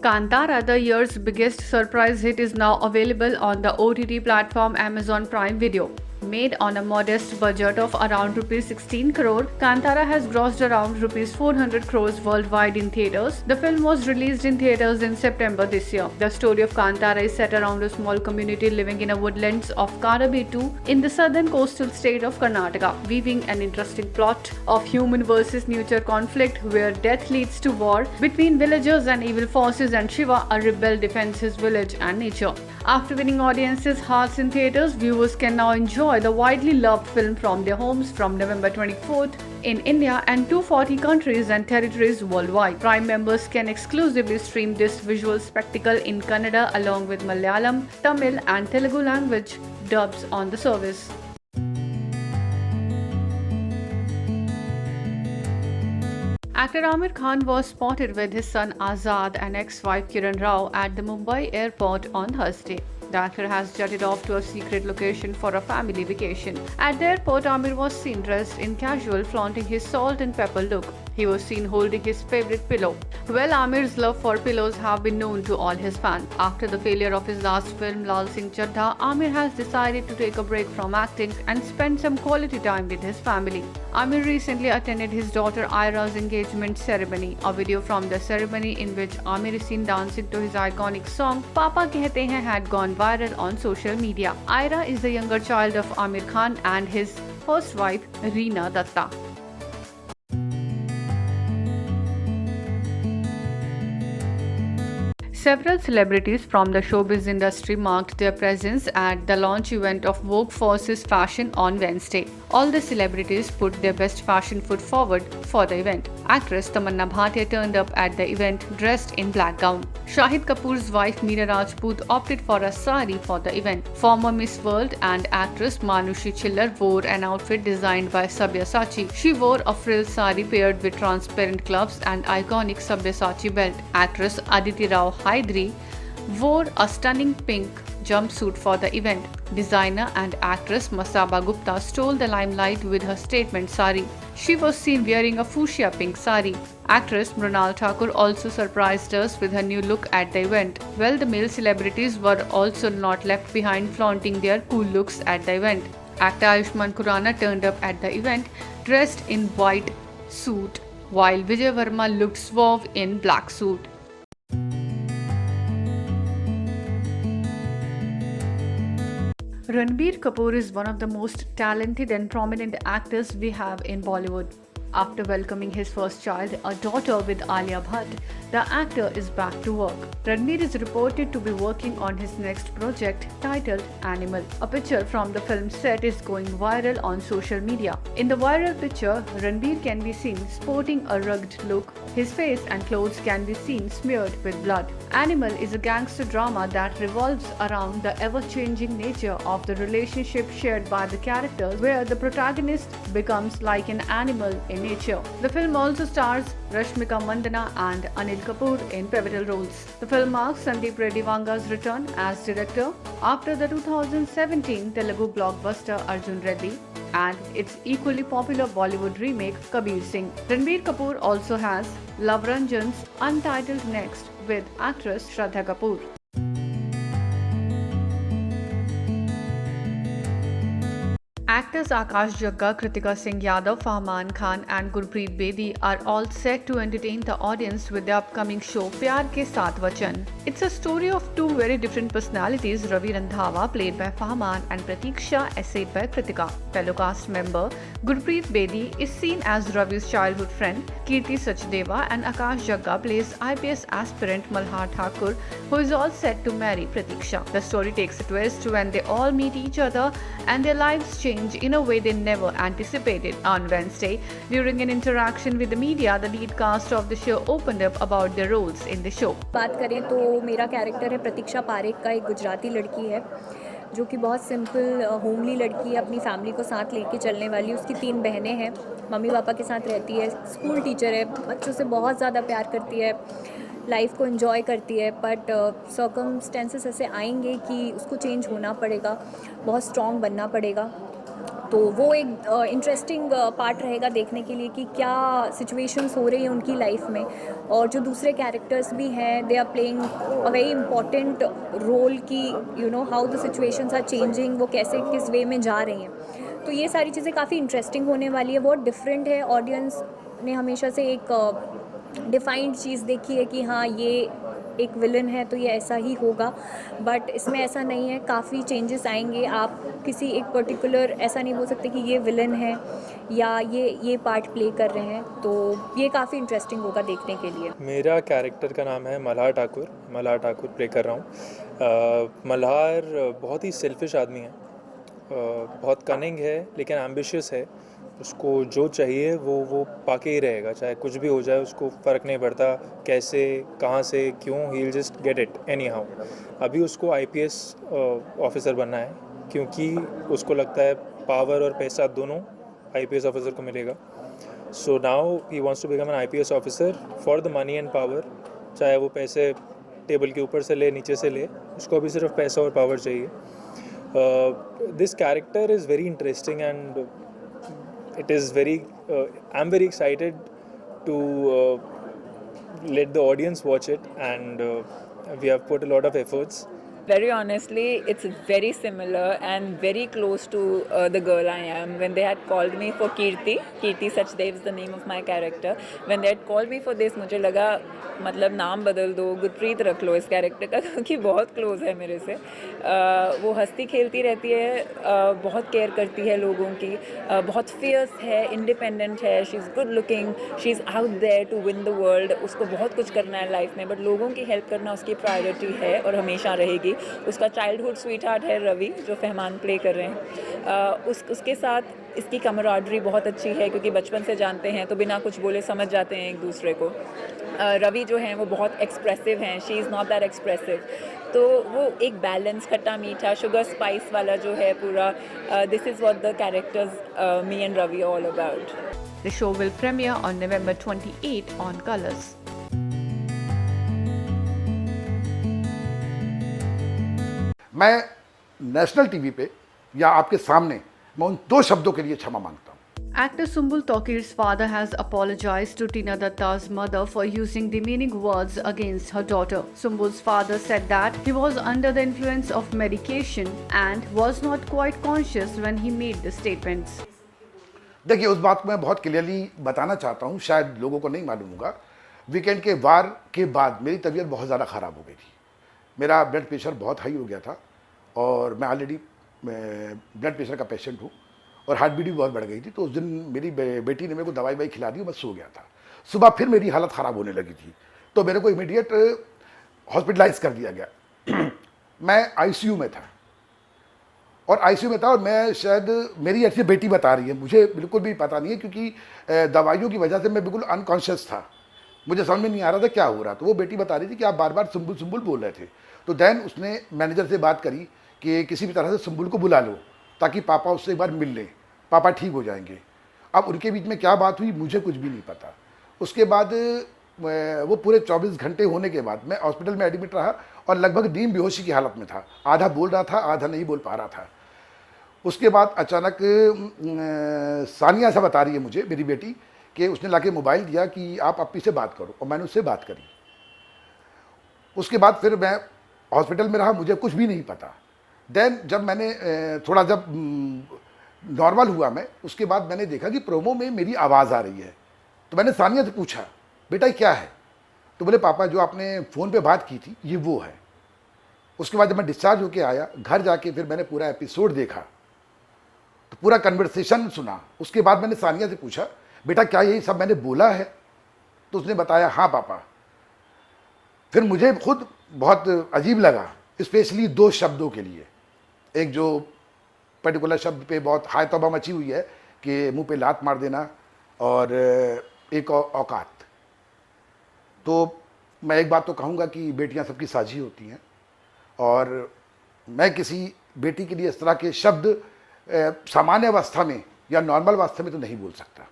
Kantara, the year's biggest surprise hit, is now available on the OTT platform Amazon Prime Video. Made on a modest budget of around Rs 16 crore, Kantara has grossed around Rs 400 crores worldwide in theatres. The film was released in theatres in September this year. The story of Kantara is set around a small community living in a woodlands of Karabetu in the southern coastal state of Karnataka, weaving an interesting plot of human versus nature conflict where death leads to war between villagers and evil forces, and Shiva, a rebel, defends his village and nature. After winning audiences' hearts in theatres, viewers can now enjoy the widely loved film from their homes from November 24th in India and 240 countries and territories worldwide. Prime members can exclusively stream this visual spectacle in Kannada along with Malayalam, Tamil and Telugu language dubs on the service. Actor Aamir Khan was spotted with his son Azad and ex-wife Kiran Rao at the Mumbai airport on Thursday. The actor has jetted off to a secret location for a family vacation. At the airport, Aamir was seen dressed in casual, flaunting his salt and pepper look. He was seen holding his favorite pillow. Well, Aamir's love for pillows have been known to all his fans. After the failure of his last film, Lal Singh Chaddha, Aamir has decided to take a break from acting and spend some quality time with his family. Aamir recently attended his daughter Ira's engagement ceremony. A video from the ceremony in which Aamir is seen dancing to his iconic song Papa Kehte Hain had gone viral on social media. Ira is the younger child of Aamir Khan and his first wife Reena Datta. Several celebrities from the showbiz industry marked their presence at the launch event of Vogue Forces Fashion on Wednesday. All the celebrities put their best fashion foot forward for the event. Actress Tamanna Bhatia turned up at the event dressed in black gown. Shahid Kapoor's wife Meera Rajput opted for a sari for the event. Former Miss World and actress Manushi Chillar wore an outfit designed by Sabyasachi. She wore a frill sari paired with transparent gloves and iconic Sabyasachi belt. Actress Aditi Rao Hydari wore a stunning pink jumpsuit for the event. Designer and actress Masaba Gupta stole the limelight with her statement sari. She was seen wearing a fuchsia pink sari. Actress Mrunal Thakur also surprised us with her new look at the event. Well, the male celebrities were also not left behind, flaunting their cool looks at the event. Actor Ayushmann Khurrana turned up at the event dressed in white suit, while Vijay Varma looked suave in black suit. Ranbir Kapoor is one of the most talented and prominent actors we have in Bollywood. After welcoming his first child, a daughter with Alia Bhatt, the actor is back to work. Ranbir is reported to be working on his next project titled Animal. A picture from the film set is going viral on social media. In the viral picture, Ranbir can be seen sporting a rugged look. His face and clothes can be seen smeared with blood. Animal is a gangster drama that revolves around the ever-changing nature of the relationship shared by the characters, where the protagonist becomes like an animal in nature. The film also stars Rashmika Mandanna and Anil Kapoor in pivotal roles. The film marks Sandeep Reddy Vanga's return as director after the 2017 Telugu blockbuster Arjun Reddy and its equally popular Bollywood remake Kabir Singh. Ranbir Kapoor also has Love Ranjan's Untitled Next with actress Shraddha Kapoor. Actors Akash Jagga, Kritika Singh Yadav, Fahman Khan and Gurpreet Bedi are all set to entertain the audience with the upcoming show Pyar Ke Saath Vachan. It's a story of two very different personalities, Ravi Randhawa played by Fahman and Pratiksha essayed by Kritika. Fellow cast member Gurpreet Bedi is seen as Ravi's childhood friend. Kirti Sachdeva and Akash Jagga plays IPS aspirant Malhar Thakur, who is all set to marry Pratiksha. The story takes a twist when they all meet each other and their lives change in a way they never anticipated. On Wednesday, during an interaction with the media, the lead cast of the show opened up about their roles in the show. बात करें तो मेरा character है प्रतीक्षा पारेख का, एक गुजराती लड़की है जो कि बहुत सिंपल होमली लड़की है, अपनी फैमिली को साथ लेके चलने वाली। उसकी 3 बहनें हैं, मम्मी पापा के साथ रहती है, स्कूल टीचर है, बच्चों से बहुत ज़्यादा प्यार करती है, लाइफ को एंजॉय करती है। बट सर्कमस्टेंसेस ऐसे आएंगे कि उसको चेंज होना पड़ेगा, बहुत स्ट्रॉन्ग बनना पड़ेगा। तो वो एक इंटरेस्टिंग पार्ट रहेगा देखने के लिए कि क्या सिचुएशंस हो रही हैं उनकी लाइफ में, और जो दूसरे कैरेक्टर्स भी हैं they are playing a very important role कि you know how the situations are changing, वो कैसे किस वे में जा रही हैं। तो ये सारी चीज़ें काफ़ी इंटरेस्टिंग होने वाली है, बहुत डिफरेंट है। ऑडियंस ने हमेशा से एक डिफाइंड चीज़ देखी है कि हाँ ये एक विलन है तो ये ऐसा ही होगा, बट इसमें ऐसा नहीं है, काफ़ी चेंजेस आएंगे। आप किसी एक पर्टिकुलर ऐसा नहीं बोल सकते कि ये विलन है या ये पार्ट प्ले कर रहे हैं, तो ये काफ़ी इंटरेस्टिंग होगा देखने के लिए। मेरा कैरेक्टर का नाम है मल्हार ठाकुर प्ले कर रहा हूँ। मल्हार बहुत ही सेल्फिश आदमी है, बहुत कनिंग है लेकिन एम्बिशियस है। उसको जो चाहिए वो पाके ही रहेगा, चाहे कुछ भी हो जाए उसको फ़र्क नहीं पड़ता कैसे, कहाँ से, क्यों, he will just get it any how. अभी उसको आईपीएस ऑफिसर बनना है क्योंकि उसको लगता है पावर और पैसा दोनों आईपीएस ऑफिसर को मिलेगा। So now he wants to become an IPS officer for the money and power. चाहे वो पैसे टेबल के ऊपर से ले, नीचे से ले, उसको अभी सिर्फ पैसा और पावर चाहिए। This character is very interesting and it is very I'm very excited to let the audience watch it, and we have put a lot of efforts. Very honestly, it's very similar and very close to the girl I am. When they had called me for Kirti Sachdev is the name of my character. When they had called me for this, मुझे लगा मतलब नाम बदल दो, गुरप्रीत रख लो इस character का, क्योंकि बहुत क्लोज है मेरे से। वो हंसती खेलती रहती है, बहुत केयर करती है लोगों की, बहुत फियर्स है, इंडिपेंडेंट है, she is good looking, she is out there to win the world. उसको बहुत कुछ करना है लाइफ में, बट लोगों की हेल्प करना उसकी प्रायोरिटी है और हमेशा रहेगी। उसका चाइल्डहुड स्वीटहार्ट है रवि, जो फहमान प्ले कर रहे हैं। उसके साथ इसकी कमराडरी बहुत अच्छी है क्योंकि बचपन से जानते हैं तो बिना कुछ बोले समझ जाते हैं एक दूसरे को। रवि जो हैं वो बहुत एक्सप्रेसिव हैं, she is not that expressive, तो वो एक बैलेंस, खट्टा मीठा शुगर स्पाइस वाला जो है पूरा, this is what the characters me and Ravi all about. The show will premiere on November 28 on Colors. मैं नेशनल टीवी पे या आपके सामने मैं उन दो शब्दों के लिए क्षमा मांगता हूँ। Actor Sumbul Tokir's father has apologized to Tina Datta's mother for using demeaning words against her daughter. Sumbul's father said that he was under the influence of medication and was not quite conscious when he made the statements. देखिए, उस बात को मैं बहुत clearly बताना चाहता हूँ, शायद लोगों को नहीं मालूम होगा। वीकेंड के वार के बाद मेरी तबीयत बहुत ज़्यादा ख़राब हो गई थी। मेरा ब्लड प्रेशर बहुत हाई हो गया था और मैं ऑलरेडी ब्लड प्रेशर का पेशेंट हूँ और हार्ट बीट भी बहुत बढ़ गई थी। तो उस दिन मेरी बेटी ने मेरे को दवाई खिला दी और मैं सो गया था। सुबह फिर मेरी हालत ख़राब होने लगी थी तो मेरे को इमीडिएट हॉस्पिटलाइज कर दिया गया। मैं आईसीयू में था और मैं शायद, मेरी ऐसी बेटी बता रही है, मुझे बिल्कुल भी पता नहीं है क्योंकि दवाइयों की वजह से मैं बिल्कुल अनकॉन्शियस था, मुझे समझ में नहीं आ रहा था क्या हो रहा। तो वो बेटी बता रही थी कि आप बार बार सुम्बुल सुम्बुल बोल रहे थे। तो देन उसने मैनेजर से बात करी कि किसी भी तरह से सुम्बुल को बुला लो ताकि पापा उससे एक बार मिल लें, पापा ठीक हो जाएंगे। अब उनके बीच में क्या बात हुई मुझे कुछ भी नहीं पता। उसके बाद वो पूरे 24 घंटे होने के बाद मैं हॉस्पिटल में एडमिट रहा और लगभग नींद बेहोशी की हालत में था, आधा बोल रहा था आधा नहीं बोल पा रहा था। उसके बाद अचानक सानिया से बता रही है मुझे, मेरी बेटी, कि उसने लाके मोबाइल दिया कि आप अपनी से बात करो, और मैंने उससे बात करी। उसके बाद फिर मैं हॉस्पिटल में रहा, मुझे कुछ भी नहीं पता। देन जब मैंने थोड़ा जब नॉर्मल हुआ मैं, उसके बाद मैंने देखा कि प्रोमो में मेरी आवाज़ आ रही है। तो मैंने सानिया से पूछा, बेटा क्या है? तो बोले पापा जो आपने फ़ोन पे बात की थी ये वो है। उसके बाद जब मैं डिस्चार्ज होके आया, घर जाके फिर मैंने पूरा एपिसोड देखा, तो पूरा कन्वर्सेशन सुना। उसके बाद मैंने सानिया से पूछा, बेटा क्या यही सब मैंने बोला है? तो उसने बताया हाँ पापा। फिर मुझे खुद बहुत अजीब लगा, स्पेशली दो शब्दों के लिए। एक जो पर्टिकुलर शब्द पे बहुत हाय तौबा मची हुई है कि मुंह पे लात मार देना, और एक औकात। तो मैं एक बात तो कहूँगा कि बेटियां सबकी साझी होती हैं, और मैं किसी बेटी के लिए इस तरह के शब्द सामान्य अवस्था में या नॉर्मल अवस्था में तो नहीं बोल सकता।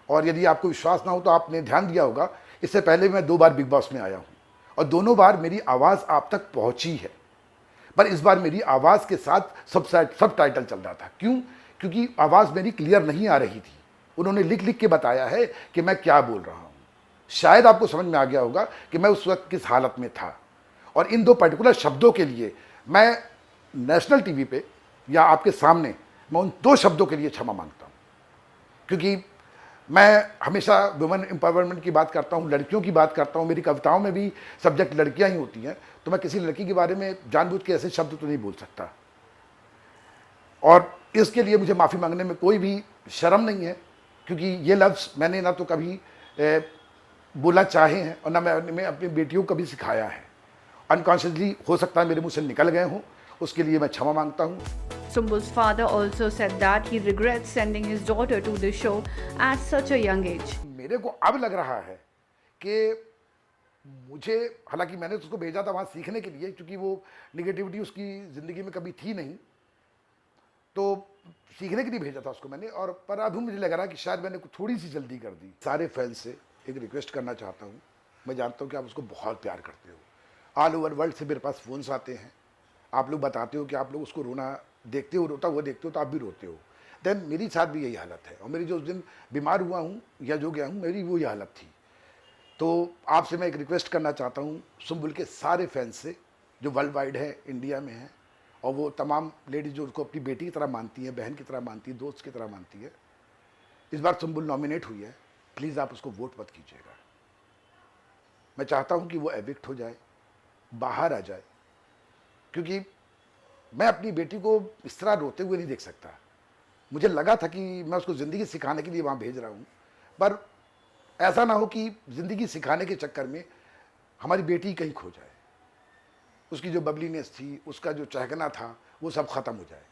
और यदि आपको विश्वास ना हो तो आपने ध्यान दिया होगा, इससे पहले मैं 2 बार बिग बॉस में आया हूँ और दोनों बार मेरी आवाज़ आप तक पहुँची है, पर इस बार मेरी आवाज़ के साथ सब टाइटल चल रहा था। क्यों? क्योंकि आवाज़ मेरी क्लियर नहीं आ रही थी। उन्होंने लिख लिख के बताया है कि मैं क्या बोल रहा हूँ। शायद आपको समझ में आ गया होगा कि मैं उस वक्त किस हालत में था, और इन 2 पर्टिकुलर शब्दों के लिए मैं नेशनल टीवी पे या आपके सामने मैं उन 2 शब्दों के लिए क्षमा मांगता हूँ। क्योंकि मैं हमेशा वुमेन एम्पावरमेंट की बात करता हूँ, लड़कियों की बात करता हूँ, मेरी कविताओं में भी सब्जेक्ट लड़कियाँ ही होती हैं, तो मैं किसी लड़की के बारे में जानबूझ के ऐसे शब्द तो नहीं बोल सकता, और इसके लिए मुझे माफ़ी मांगने में कोई भी शर्म नहीं है, क्योंकि ये लफ्ज़ मैंने ना तो कभी बोला चाहे हैं और ना मैं अपनी बेटियों को कभी सिखाया है। अनकॉन्शियसली हो सकता है मेरे मुंह से निकल गए हों, उसके लिए मैं क्षमा मांगता हूँ। Sumbul's father also said that he regrets sending his daughter to the show at such a young age. मेरे को अब लग रहा है कि मुझे, हालांकि मैंने तो उसको भेजा था वहाँ सीखने के लिए, क्योंकि वो निगेटिविटी उसकी ज़िंदगी में कभी थी नहीं, तो सीखने के लिए भेजा था उसको मैंने, और पर अभी मुझे लग रहा है कि शायद मैंने थोड़ी सी जल्दी कर दी। सारे फैंस से एक रिक्वेस्ट करना चाहता हूँ, मैं जानता हूँ कि आप उसको बहुत प्यार करते हो, ऑल ओवर वर्ल्ड से मेरे पास फ़ोन्स आते हैं, आप लोग बताते हो कि आप लोग उसको रोना देखते हो, रोता हुआ देखते हो तो आप भी रोते हो। देन मेरी साथ भी यही हालत है, और मेरी जो उस दिन बीमार हुआ हूँ या जो गया हूँ, मेरी वो ये हालत थी। तो आपसे मैं एक रिक्वेस्ट करना चाहता हूँ सुम्बुल के सारे फैंस से, जो वर्ल्ड वाइड है, इंडिया में है, और वो तमाम लेडीज़ जो उसको अपनी बेटी की तरह मानती है, बहन की तरह मानती है, दोस्त की तरह मानती है। इस बार सुम्बुल नॉमिनेट हुई है, प्लीज़ आप उसको वोट मत कीजिएगा। मैं चाहता हूँ कि वो एविक्ट हो जाए, बाहर आ जाए, क्योंकि मैं अपनी बेटी को इस तरह रोते हुए नहीं देख सकता। मुझे लगा था कि मैं उसको ज़िंदगी सिखाने के लिए वहाँ भेज रहा हूँ, पर ऐसा ना हो कि ज़िंदगी सिखाने के चक्कर में हमारी बेटी कहीं खो जाए, उसकी जो बबलीनेस थी, उसका जो चहकना था, वो सब ख़त्म हो जाए।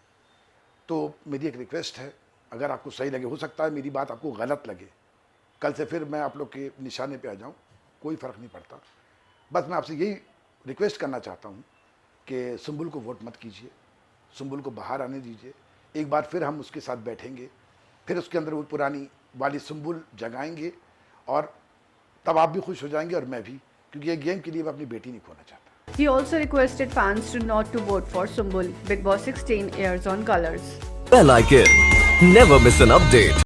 तो मेरी एक रिक्वेस्ट है, अगर आपको सही लगे, हो सकता है मेरी बात आपको गलत लगे, कल से फिर मैं आप लोग के निशाने पे आ जाऊँ, कोई फ़र्क नहीं पड़ता। बस मैं आपसे यही रिक्वेस्ट करना चाहता हूँ कि सुम्बुल को वोट मत कीजिए, सुम्बुल को बाहर आने दीजिए। एक बार फिर हम उसके साथ बैठेंगे, फिर उसके अंदर वो पुरानी वाली सुम्बुल जगाएंगे, और तब आप भी खुश हो जाएंगे और मैं भी, क्योंकि ये गेम के लिए मैं अपनी बेटी नहीं खोना चाहता। He also requested fans to not to vote for Sumbul. Big Boss 16 airs on Colors. Bell icon. Never miss an update.